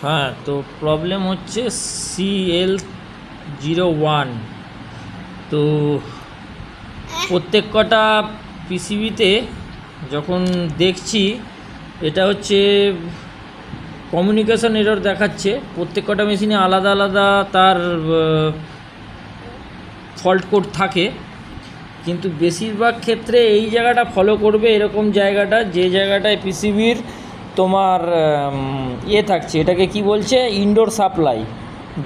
হ্যাঁ, তো প্রবলেম হচ্ছে CL01। তো প্রত্যেক কটা পিসিবিতে যখন দেখছি এটা হচ্ছে কমিউনিকেশন এরর দেখাচ্ছে। প্রত্যেক কটা মেশিনে আলাদা আলাদা তার ফল্ট কোড থাকে, কিন্তু বেশিরভাগ ক্ষেত্রে এই জায়গাটা ফলো করবে, এরকম জায়গাটা যে জায়গাটায় পিসিবির তোমার থাকছে, এটাকে কি বলছে, ইনডোর সাপ্লাই।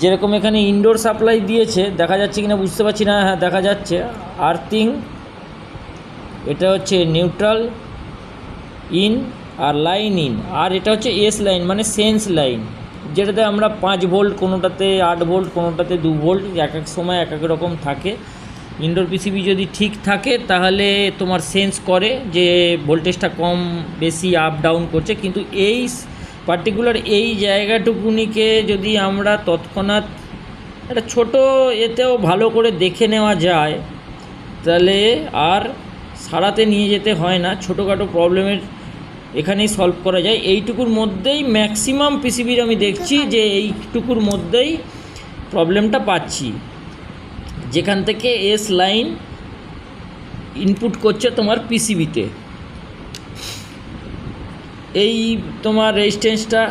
যেরকম এখানে ইনডোর সাপ্লাই দিয়েছে, দেখা যাচ্ছে কিনা বুঝতে পারছি না, হ্যাঁ দেখা যাচ্ছে, আর্থিং, এটা হচ্ছে নিউট্রাল ইন আর লাইন ইন, আর এটা হচ্ছে এস লাইন মানে সেন্স লাইন, যেটাতে আমরা 5 ভোল্ট, কোনোটাতে 8 ভোল্ট, কোনোটাতে 2 ভোল্ট, এক এক সময় এক এক রকম থাকে। ইনডোর পিসিবি যদি ঠিক থাকে তাহলে তোমার সেন্স করে যে ভোল্টেজটা কম বেশি আপ ডাউন করছে, কিন্তু এই পার্টিকুলার এই জায়গাটুকুনিকে যদি আমরা তৎক্ষণাৎ একটা ছোটো এতেও ভালো করে দেখে নেওয়া যায় তাহলে আর সারাতে নিয়ে যেতে হয় না, ছোটোখাটো প্রবলেমের এখানেই সলভ করা যায়। এইটুকুর মধ্যেই ম্যাক্সিমাম পিসিবির আমি দেখছি যে এইটুকুর মধ্যেই প্রবলেমটা পাচ্ছি, যেখান থেকে এস লাইন ইনপুট করছে তোমার পিসিবিতে। এই তোমার রেজিস্ট্যান্সটা,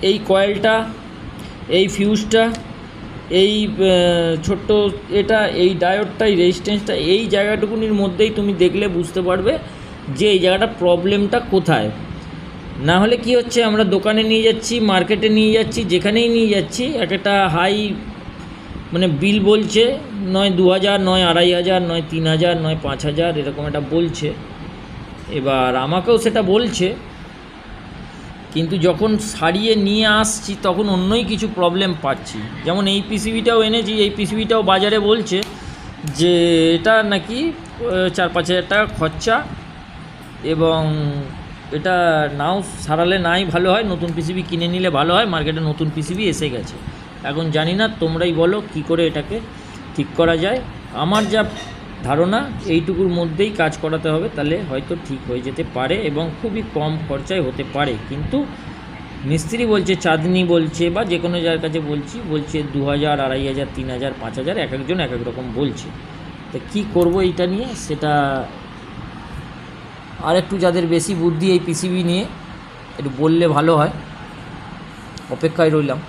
এই কয়েলটা, এই ফিউজটা, এই ছোট্ট এটা, এই ডায়োডটা, এই রেজিস্ট্যান্সটা, এই জায়গাটুকুনির মধ্যেই তুমি দেখলে বুঝতে পারবে যে এই জায়গাটা প্রবলেমটা কোথায়। না হলে কি হচ্ছে, আমরা দোকানে নিয়ে যাচ্ছি, মার্কেটে নিয়ে যাচ্ছি, যেখানেই নিয়ে যাচ্ছি একটা হাই মানে বিল বলছে, নয় 2000, নয় 2500, নয় 3000, নয় 5000, এরকম একটা বলছে। এবার আমাকেও সেটা বলছে, কিন্তু যখন সারিয়ে নিয়ে আসছি তখন অন্যই কিছু প্রবলেম পাচ্ছি। যেমন এই পিসিবিটাও এনেছি, এই পিসিবিটাও বাজারে বলছে যে এটা নাকি 4-5 হাজার টাকা খরচা, এবং এটা নাও সারালে নাই ভালো হয়, নতুন পিসিবি কিনে নিলে ভালো হয়। মার্কেটে নতুন পিসিবি এসে গেছে, এখন জানি না, তোমরাই বলো কি করে এটাকে ঠিক করা যায়। আমার যা ধারণা এইটুকুর মধ্যেই কাজ করাতে হবে, তাহলে হয়তো ঠিক হয়ে যেতে পারে এবং খুবই কম খরচায় হতে পারে। কিন্তু মিস্ত্রি বলছে, চাঁদনি বলছে, বা যে কোনো যার কাছে বলছে 2000, 2500, 3000, 5000, এক একজন এক এক রকম বলছে। তো কী করবো এইটা নিয়ে, সেটা আর একটু যাদের বেশি বুদ্ধি এই পিসিবি নিয়ে একটু বললে ভালো হয়। অপেক্ষায় রইলাম।